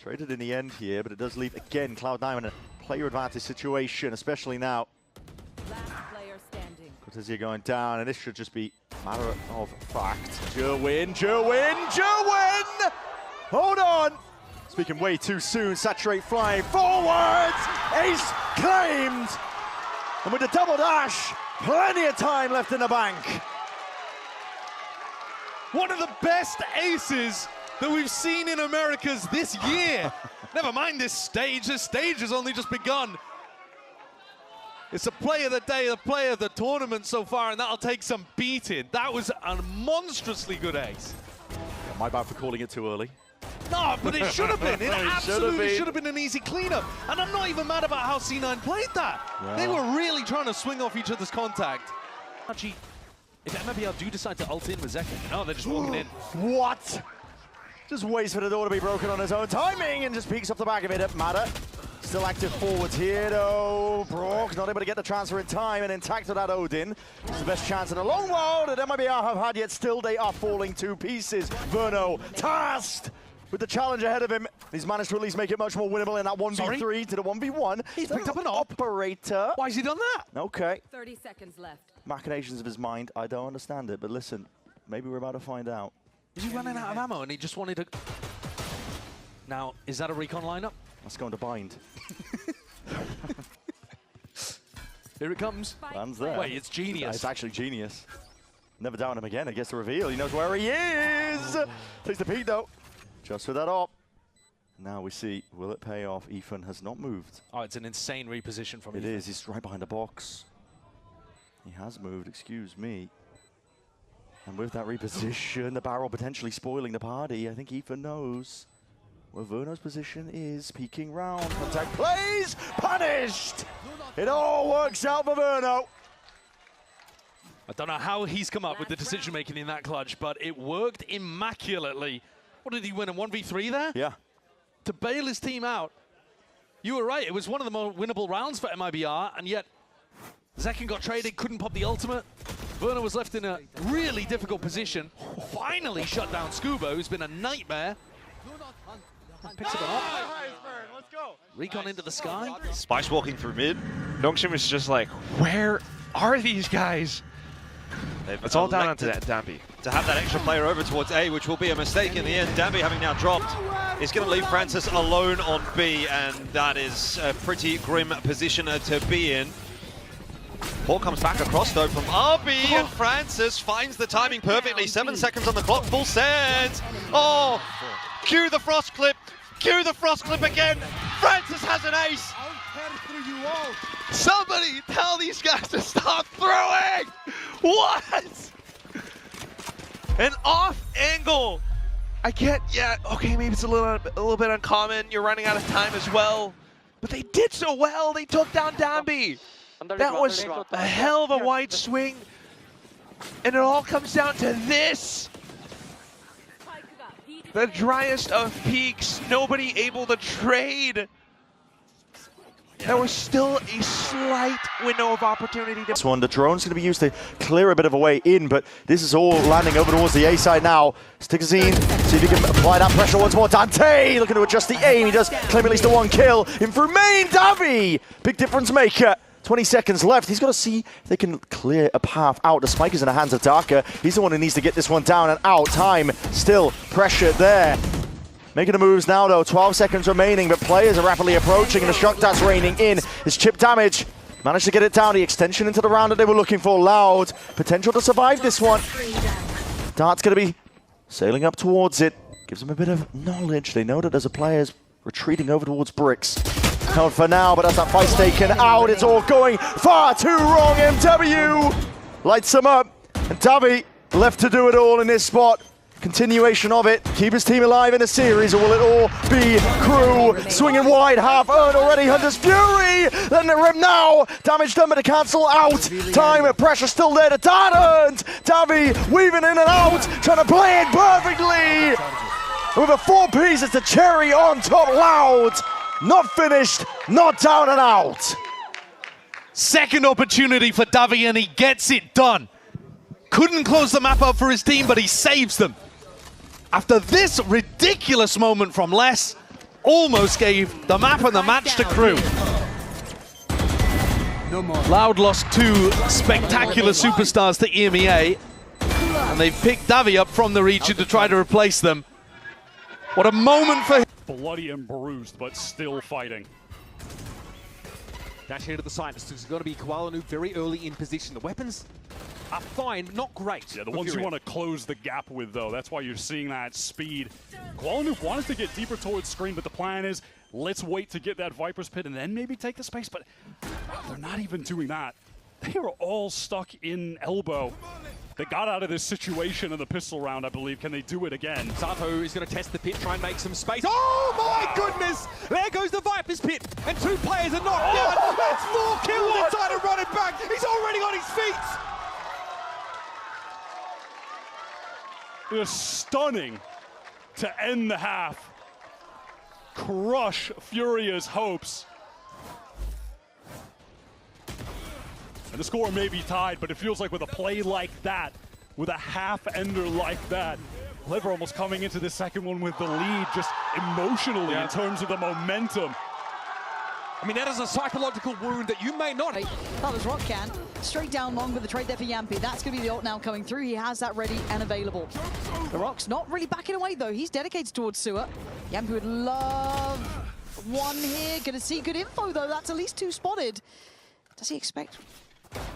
Traded in the end here, but it does leave, again, Cloud9 in a player advantage situation, especially now. Last player standing. Cortezia going down, and this should just be a matter of fact. Jerwin! Hold on! Speaking way too soon, Saturate flying forwards! Ace claimed! And with the double dash, plenty of time left in the bank. One of the best aces that we've seen in Americas this year. Never mind this stage has only just begun. It's a play of the day, the play of the tournament so far, and that'll take some beating. That was a monstrously good ace. Yeah, my bad for calling it too early. No, but it should have been. It absolutely been. should have been an easy cleanup. And I'm not even mad about how C9 played that. Yeah. They were really trying to swing off each other's contact. Actually, if MBL do decide to ult in with Zeka, no, they're just walking in. What? Just waits for the door to be broken on his own timing and just peeks off the back of it. Doesn't matter. Still active forwards here though. Brock not able to get the transfer in time and intact with that Odin. It's the best chance in a long while that MIBR have had, yet still they are falling to pieces. Verno tasked with the challenge ahead of him. He's managed to at least make it much more winnable in that 1v3 to the 1v1. He's picked up an op. Operator. Why has he done that? Okay. 30 seconds left. Machinations of his mind. I don't understand it, but listen, maybe we're about to find out. Was he running out of ammo and he just wanted to... Now, is that a recon lineup? Let's go into bind. Here it comes. Lands there. Wait, it's genius. It's actually genius. Never down him again. He gets the reveal. He knows where he is. Takes the peek though. Just with that op. Now we see, will it pay off? Ethan has not moved. Oh, it's an insane reposition from It Ethan. is. He's right behind the box. He has moved, excuse me. And with that reposition, the barrel potentially spoiling the party. I think Ethan knows where Verno's position is. Peeking round. Contact plays. Punished. It all works out for Verno. I don't know how he's come up with the decision making in that clutch, but it worked immaculately. What did he win, a 1v3 there? Yeah. To bail his team out. You were right, it was one of the more winnable rounds for MIBR, and yet Zekin got traded, couldn't pop the ultimate. Verno was left in a really difficult position. Finally shut down Scuba, who's been a nightmare. Picks it up. Recon into the sky. Spice walking through mid. Nongshim is just like, where are these guys? It's all down onto that Dambi. To have that extra player over towards A, which will be a mistake in the end. Dambi, having now dropped, is going to leave Francis alone on B, and that is a pretty grim position to be in. Ball comes back across though from RB, and Francis finds the timing perfectly. 7 seconds on the clock, full send. Oh, cue the frost clip. Cue the frost clip again. Francis has an ace. Somebody tell these guys to stop throwing. What? An off angle. I get, yeah, okay, maybe it's a little bit uncommon. You're running out of time as well. But they did so well. They took down Dambi. That was a hell of a wide swing. And it all comes down to this. The driest of peaks. Nobody able to trade. There was still a slight window of opportunity. This one, the drone's going to be used to clear a bit of a way in, but this is all landing over towards the A side now. Stigazine, see if he can apply that pressure once more. Dante looking to adjust the aim. He does claim at least a 1 kill. In through main, Davi! Big difference maker. 20 seconds left. He's got to see if they can clear a path out. The spike is in the hands of Darker. He's the one who needs to get this one down and out. Time still pressure there. Making the moves now though, 12 seconds remaining, but players are rapidly approaching and the shock that's raining in. His chip damage, managed to get it down, the extension into the round that they were looking for. Loud, potential to survive this one. Dart's going to be sailing up towards it, gives them a bit of knowledge. They know that there's a player's retreating over towards Bricks. Held for now, but as that fight's taken out, it's all going far too wrong. MW lights them up, and Davi left to do it all in this spot. Continuation of it, keep his team alive in a series, or will it all be crew? Swinging wide, half earned already, Hunter's Fury! Letting it rip now! Damage done, but to cancel out! Time, pressure still there to Dart earned! Davi weaving in and out, trying to play it perfectly! With a 4-piece, it's the cherry on top. Loud! Not finished, not down and out! Second opportunity for Davi and he gets it done. Couldn't close the map up for his team, but he saves them. after this ridiculous moment from Les, almost gave the map and the match to Crew. Loud lost two spectacular superstars to EMEA, and they've picked Davi up from the region to try to replace them. What a moment for him. Bloody and bruised, but still fighting. Dash here to the side. This is going to be Kuala very early in position. The weapons are fine, not great. Yeah, the ones you want to close the gap with, though. That's why you're seeing that speed. Kuala wanted to get deeper towards screen, but the plan is, let's wait to get that Viper's Pit and then maybe take the space, but they're not even doing that. They are all stuck in elbow. They got out of this situation in the pistol round, I believe. Can they do it again? Sato is going to test the pit, try and make some space. Oh my goodness! There goes the Viper's Pit, and two players are knocked down. That's 4 kills inside of running back. He's already on his feet. It was stunning to end the half. Crush Furia's hopes. And the score may be tied, but it feels like with a play like that, with a half-ender like that, Clever almost coming into the second one with the lead, just emotionally in terms of the momentum. I mean, that is a psychological wound that you may not. That was Rockcan. Straight down long with the trade there for Yampy. That's going to be the ult now coming through. He has that ready and available. The Rock's not really backing away, though. He's dedicated towards Sewer. Yampy would love one here. Going to see good info, though. That's at least 2 spotted. Does he expect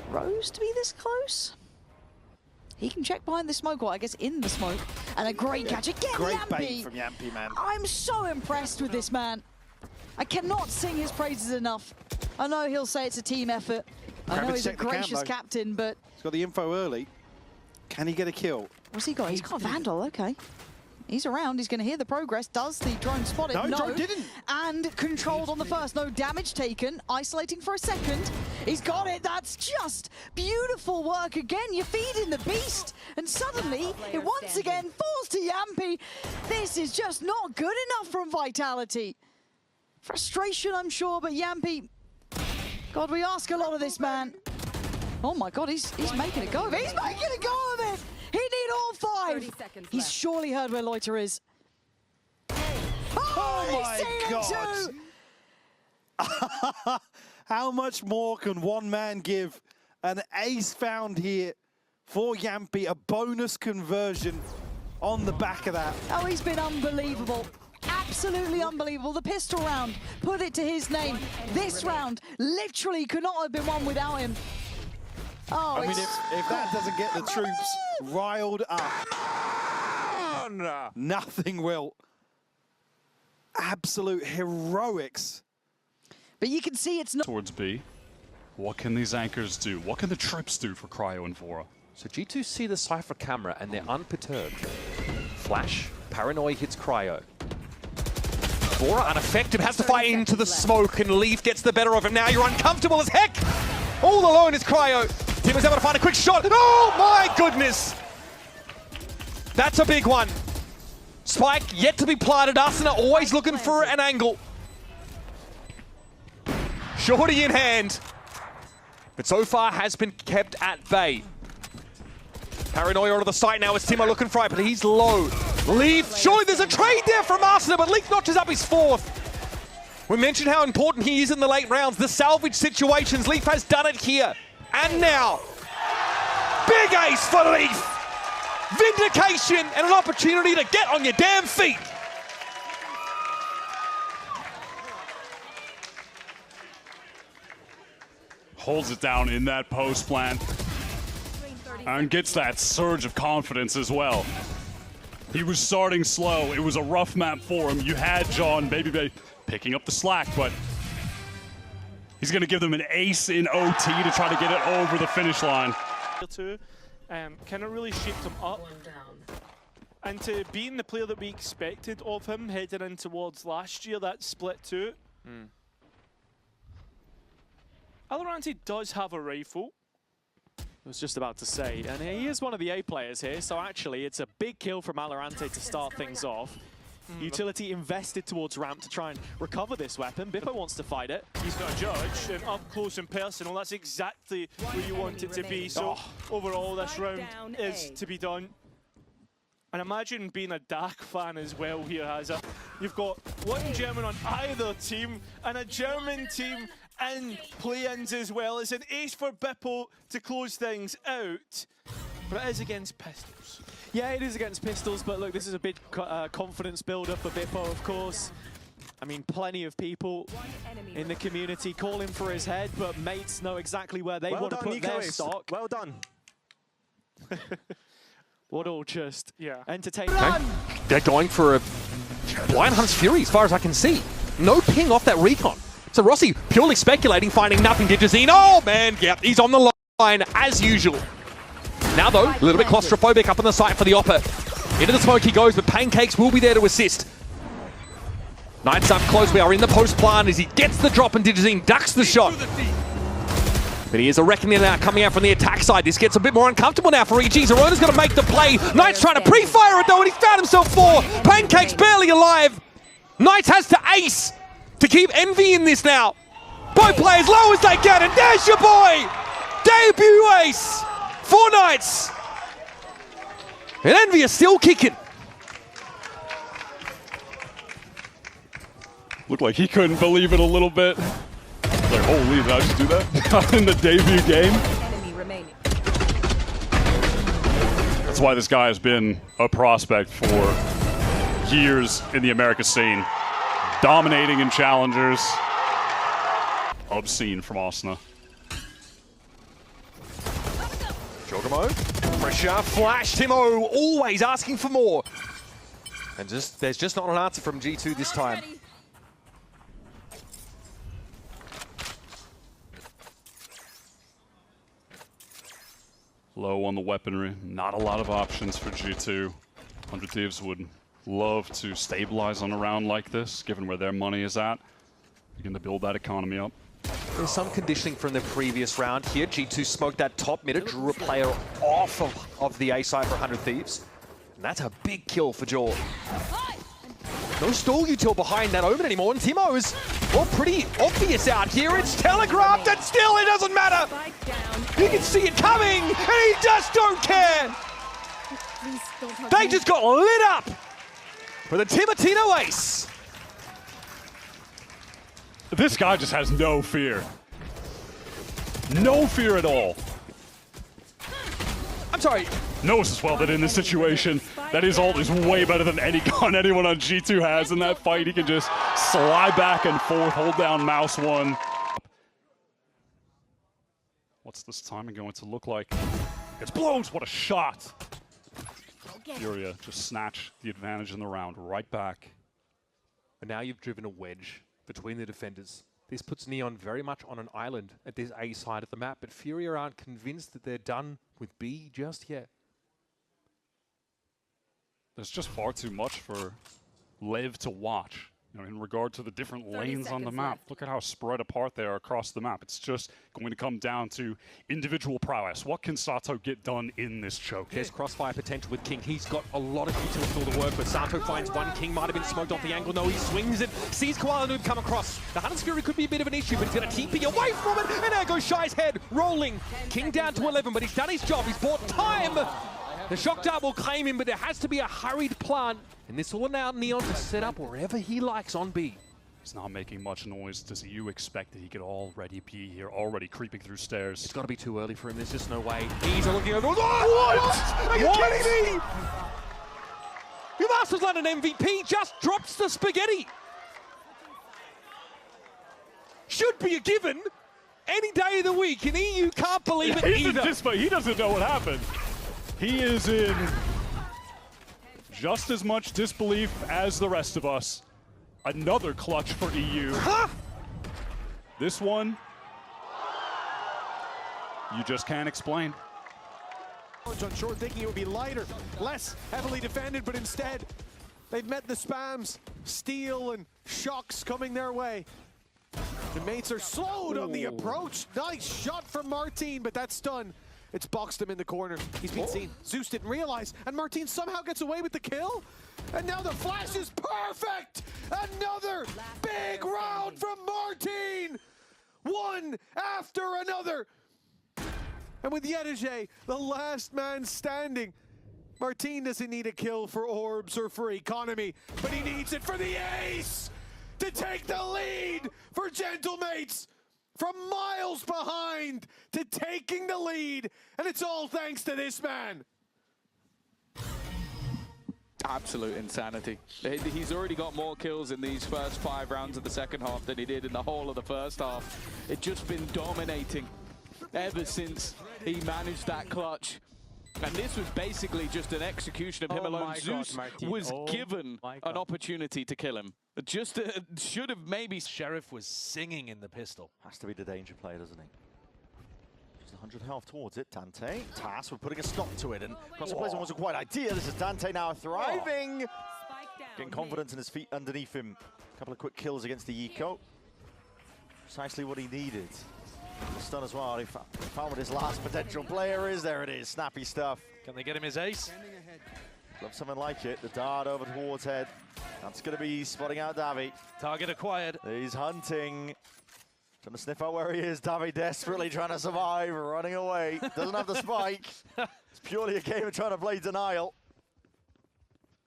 Rose to be this close? He can check behind the smoke, or I guess in the smoke. And a great catch again, Great Yampy. bait from Yampy, man. I'm so impressed with this man. I cannot sing his praises enough. I know he'll say it's a team effort. I know he's a gracious captain, but... He's got the info early. Can he get a kill? What's he got? He's got a Vandal, okay. He's around, he's going to hear the progress. Does the drone spot it? No, drone didn't. And controlled on the first. No damage taken. Isolating for a second. He's got it. That's just beautiful work again. You're feeding the beast. And suddenly, it once again falls to Yampy. This is just not good enough from Vitality. Frustration, I'm sure, but Yampy, God, we ask a lot of this man. Oh my God, he's making a go of it. He's making a go of it. He need all 5. 30 seconds He's left. surely heard where Loiter is. Oh he's seen it too. How much more can one man give? An ace found here for Yampy, a bonus conversion on the back of that. Oh, he's been unbelievable. Absolutely unbelievable. The pistol round, put it to his name. This round literally could not have been won without him. Oh, I mean, if that doesn't get the troops riled up, nothing will. Absolute heroics. But you can see it's not. Towards B. What can these anchors do? What can the troops do for Cryo and Vora? So G2 see the Cypher camera and they're unperturbed. Flash. Paranoia hits Cryo. Vora unaffected, has to fight into the smoke, and Leaf gets the better of him. Now you're uncomfortable as heck. All alone is Cryo. Tim is able to find a quick shot. Oh my goodness. That's a big one. Spike yet to be planted. Asuna always looking for an angle. Shorty in hand. But so far has been kept at bay. Paranoia onto the site now as Timo looking for it, but he's low. Leaf, surely there's a trade there from Asuna, but Leaf notches up his 4th. We mentioned how important he is in the late rounds, the salvage situations. Leaf has done it here. And now, big ace for Leaf. Vindication and an opportunity to get on your damn feet. Holds it down in that post plan and gets that surge of confidence as well. He was starting slow. It was a rough map for him. You had John Baby picking up the slack, but he's going to give them an ace in OT to try to get it over the finish line. Kind of really shaped him up. And to being the player that we expected of him heading in towards last year, that split 2. Alorante does have a rifle. I was just about to say, and he is one of the A players here, so actually it's a big kill from Alorante to start things off. Utility invested towards ramp to try and recover this weapon. Bippo wants to fight it. He's got a judge, and up close and personal, that's exactly where you want it to be. So overall, this round is to be done. And imagine being a Dak fan as well here, Hazza. You've got one German on either team and a German team in play-ins as well. It's an ace for Bippo to close things out, but it is against Pistols. Yeah, it is against Pistols, but look, this is a big confidence builder for Bippo, of course. I mean, plenty of people in the community calling for his head, but mates know exactly where they want to put their stock. Well done. What all just entertaining. Okay. They're going for a blind Hunt's Fury as far as I can see. No ping off that recon. So Rossi purely speculating, finding nothing. Digizine, oh man, yep, he's on the line as usual. Now though, a little bit claustrophobic up on the site for the Oppa. Into the smoke he goes, but Pancakes will be there to assist. Knights up close, we are in the post plan as he gets the drop and Digizine ducks the shot. But he is a reckoning now coming out from the attack side. This gets a bit more uncomfortable now for EG. Zerona's going to make the play. Knights trying to pre-fire it though, and he's found himself 4. Pancakes barely alive. Knights has to ace to keep Envy in this now. Both players low as they get, and there's your boy! Debut ace for Knights. And Envy is still kicking. Looked like he couldn't believe it a little bit. Like, holy, did I just do that? In the debut game? Enemy remaining. That's why this guy has been a prospect for years in the America scene. Dominating in challengers. Obscene from Osna. Jogamo, pressure, flash, Timo, always asking for more. And there's just not an answer from G2 this time. Low on the weaponry, not a lot of options for G2. 100 Thieves would love to stabilize on a round like this, given where their money is at. Begin to build that economy up. There's some conditioning from the previous round here. G2 smoked that top mid, drew a player off of the A side for 100 Thieves. And that's a big kill for Jaw. No stall util behind that Omen anymore, and Timo is, well, pretty obvious out here. It's telegraphed, and still it doesn't matter. You can see it coming, and he just don't care. They just got lit up for the Timotino ace. This guy just has no fear. No fear at all. I'm sorry. Knows as well that in this situation, that is way better than any gun anyone on G2 has in that fight. He can just slide back and forth, hold down mouse 1. What's this timing going to look like? It's blows, what a shot! Furia just snatch the advantage in the round right back. But now you've driven a wedge between the defenders. This puts Neon very much on an island at this A side of the map, but Furia aren't convinced that they're done with B just yet. There's just far too much for Lev to watch, you know, in regard to the different lanes on the map. Look at how spread apart they are across the map. It's just going to come down to individual prowess. What can Sato get done in this choke? There's crossfire potential with King. He's got a lot of utility to work with. Sato finds one. King might have been smoked off the angle. No, he swings it. Sees Koala Noob come across. The Hunter's Fury could be a bit of an issue, but he's going to TP away from it. And there goes Shy's head, rolling. King down to 11, but he's done his job. He's bought time. The shock dart will claim him, but there has to be a hurried plan. And this will allow Neon to set up wherever he likes on B. He's not making much noise. Does you expect that he could already be here, already creeping through stairs? It's got to be too early for him. There's just no way. He's looking over. What? Are you kidding me? Your Masters London MVP just drops the spaghetti. Should be a given any day of the week, and EU can't believe it either. He doesn't know what happened. He is in just as much disbelief as the rest of us. Another clutch for EU. Huh? This one, you just can't explain. On short, thinking it would be lighter, less heavily defended, but instead they've met the spams, steel and shocks coming their way. The mates are slowed on the approach. Nice shot from Martin, but that's done. It's boxed him in the corner. He's been seen. Zeus didn't realize, and Martin somehow gets away with the kill. And now the flash is perfect! Another big round from Martin! One after another. And with Yedige, the last man standing, Martin doesn't need a kill for orbs or for economy, but he needs it for the ace to take the lead for Gentlemates. From miles behind to taking the lead, and it's all thanks to this man. Absolute insanity. He's already got more kills in these first 5 rounds of the second half than he did in the whole of the first half. It's just been dominating ever since he managed that clutch. And this was basically just an execution of him alone. Zeus was given an opportunity to kill him. Just should have maybe... Sheriff was singing in the pistol. Has to be the danger play, doesn't he? Just 100 health towards it. Dante, tasked with putting a stop to it, and crossing placement wasn't quite ideal. This is Dante now thriving. Getting confidence in his feet underneath him. A couple of quick kills against the Eco. Precisely what he needed. The stun as well. He found what his last potential player is. There it is. Snappy stuff. Can they get him his ace? Love something like it. The dart over towards head. That's going to be spotting out Davi. Target acquired. He's hunting. Trying to sniff out where he is. Davi desperately trying to survive. Running away. Doesn't have the spike. It's purely a game of trying to play denial.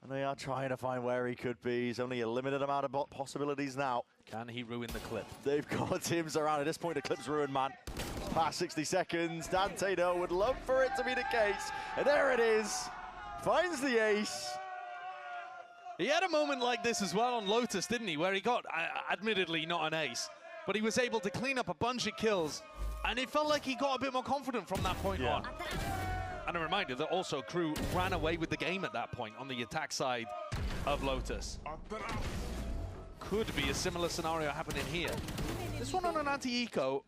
And they are trying to find where he could be. He's only a limited amount of possibilities now. Can he ruin the clip? They've got teams around. At this point, the clip's ruined, man. Past 60 seconds. Dante, though, would love for it to be the case. And there it is. Finds the ace. He had a moment like this as well on Lotus, didn't he? Where he got, admittedly, not an ace, but he was able to clean up a bunch of kills. And it felt like he got a bit more confident from that point on. And a reminder that also Crew ran away with the game at that point on the attack side of Lotus. Could be a similar scenario happening here. This one on an anti-eco,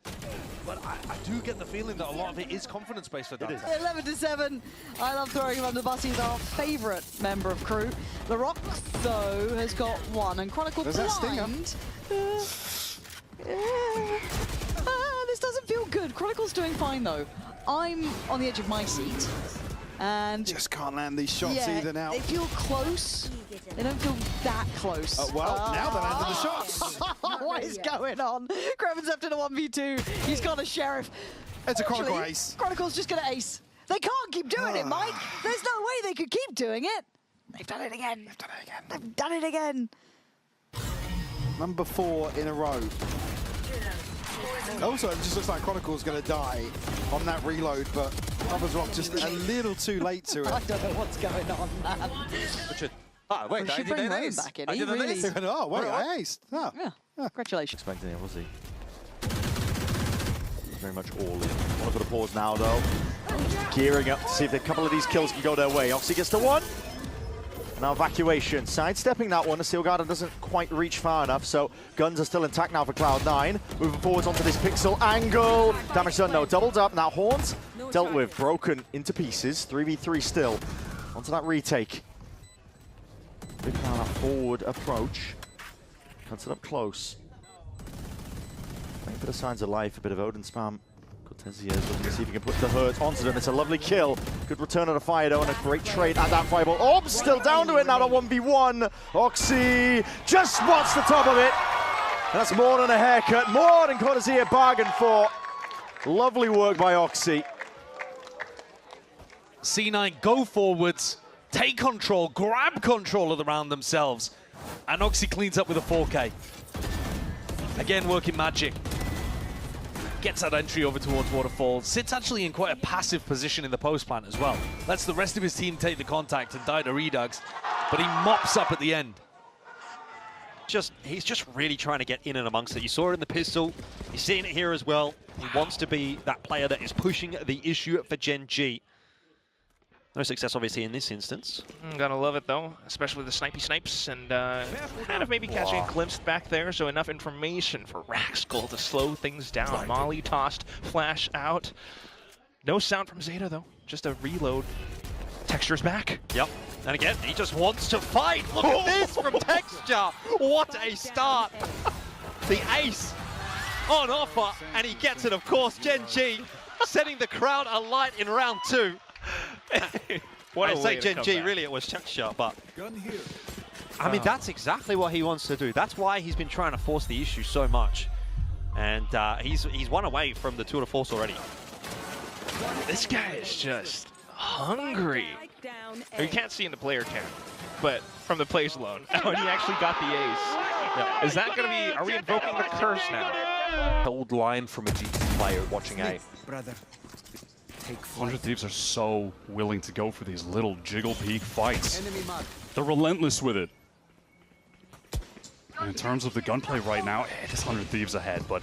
but I do get the feeling that a lot of it is confidence-based for Dante. 11-7. I love throwing him under the bus. He's our favourite member of Crew. The Rock, though, has got 1, and Chronicle blind. This doesn't feel good. Chronicle's doing fine, though. I'm on the edge of my seat. And just can't land these shots either now. They feel close. They don't feel that close. Now they're landing the shots. What is going on? Kreven's left in a 1v2. He's got a Sheriff. It's a Chronicle ace. Chronicle's just going to ace. They can't keep doing it, Mike. There's no way they could keep doing it. They've done it again. They've done it again. Number 4 in a row. Also, it just looks like Chronicle's going to die on that reload, but Mother's Rock just a little too late to it. I don't know what's going on, man. Oh, wait, I did an ace. Back in. I did an ace. Oh, wait, I aced. Oh. Yeah, congratulations. Expecting it, was he? Very much all in. Want to put a pause now, though. Gearing up to see if a couple of these kills can go their way. Oxy gets to 1. Now evacuation, sidestepping that one. The Steel Garden doesn't quite reach far enough, so guns are still intact now for Cloud9. Moving forwards onto this pixel angle. Damage done, no, doubled up. Now Horns dealt with, broken into pieces. 3v3 still. Onto that retake. Big now that forward approach. Cuts it up close. Waiting for the signs of life, a bit of Odin spam. Cortesier is looking to see if he can put the hurt onto them. It's a lovely kill. Good return of the fire though, and a great trade at that fireball. Oh, still down to it now, the 1v1. Oxy just spots the top of it. And that's more than a haircut, more than Cortesier bargained for. Lovely work by Oxy. C9 go forwards, take control, grab control of the round themselves. And Oxy cleans up with a 4K. Again, working magic. Gets that entry over towards Waterfall. Sits actually in quite a passive position in the post plant as well. Lets the rest of his team take the contact and die to Redux. But he mops up at the end. He's just really trying to get in and amongst it. You saw it in the pistol. You're seeing it here as well. He wants to be that player that is pushing the issue for Gen G. No success, obviously, in this instance. Gotta love it, though, especially the snipes, and kind of maybe catching a glimpse back there, so enough information for Raxkull to slow things down. Molly tossed, flash out. No sound from Zeta, though, just a reload. Texture's back. Yep, and again, he just wants to fight. Look at this from Texture. What a start. The ace on offer, and he gets it, of course. Gen G setting the crowd alight in round 2. I say Gen G, really it was Texture, but I mean, that's exactly what he wants to do. That's why he's been trying to force the issue so much. And he's one away from the tour de force already. This guy is just hungry. Down You can't see in the player cam, but from the plays alone, when he actually got the ace. Is that going to be, are we invoking the curse now? Held line from a GT player watching A. Brother. 100 Thieves are so willing to go for these little jiggle peek fights. They're relentless with it. And in terms of the gunplay right now, it is 100 Thieves ahead, but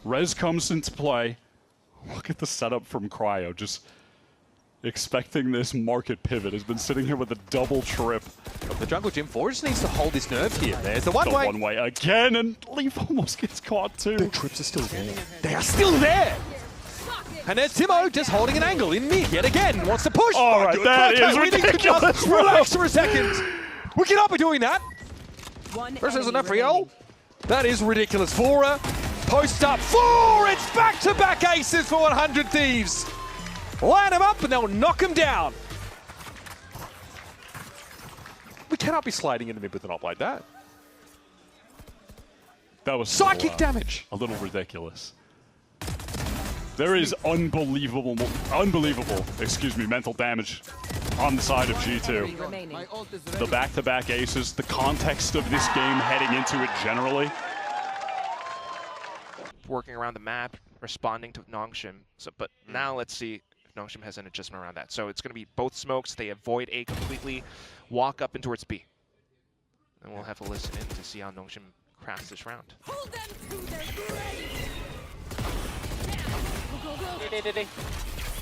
Rez comes into play. Look at the setup from Cryo, just expecting this market pivot. Has been sitting here with a double trip. The jungle gym 4 just needs to hold his nerve here. There's the The one-way. one way again, and Leaf almost gets caught too. The trips are still there. They are still there. And there's Timo just holding an angle in mid yet again. Wants to push. All right, that is We need to ridiculous, just bro. relax for a second. We cannot be doing that. One Versus enemy an Afriel. remaining. That is ridiculous. Fora posts up 4. It's back-to-back aces for 100 Thieves. Line them up and they'll knock him down. We cannot be sliding into mid with an op like that. That was Psychic damage. a little ridiculous. There is unbelievable, mental damage on the side of G2. Remaining. The back-to-back aces, the context of this game heading into it generally. Working around the map, responding to Nongshim. So, but now let's see if Nongshim has an adjustment around that. So it's going to be both smokes. They avoid A completely, walk up and towards B. And we'll have to listen in to see how Nongshim crafts this round. Hold them to their grave. Go, go, go.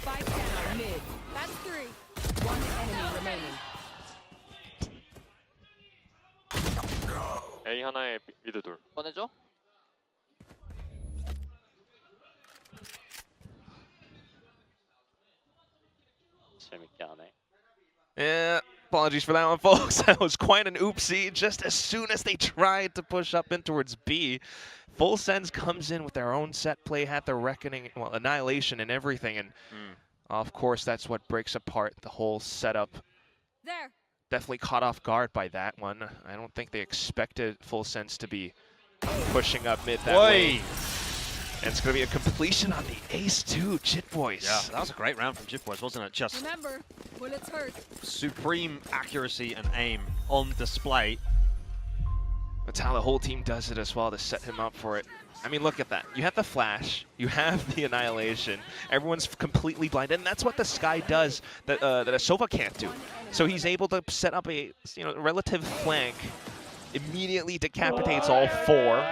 Spike down mid. That's 3. One enemy remaining. A 하나에 미드 둘. 보내줘. 재밌게 하네. Yeah, apologies for that one, folks. That was quite an oopsie. Just as soon as they tried to push up in towards B, Full Sends comes in with their own set play, had the reckoning, well, annihilation and everything, and of course that's what breaks apart the whole setup. There. Definitely caught off guard by that one. I don't think they expected Full Sense to be pushing up mid that way. And it's going to be a completion on the ace too, Jit Boys. Yeah, that was a great round from Jit Boys, wasn't it? Just Remember, bullets hurt. supreme accuracy and aim on display. That's how the whole team does it as well to set him up for it. I mean, look at that. You have the flash, you have the annihilation. Everyone's completely blinded, and that's what the Sky does that that a Sova can't do. So he's able to set up a relative flank, immediately decapitates all 4.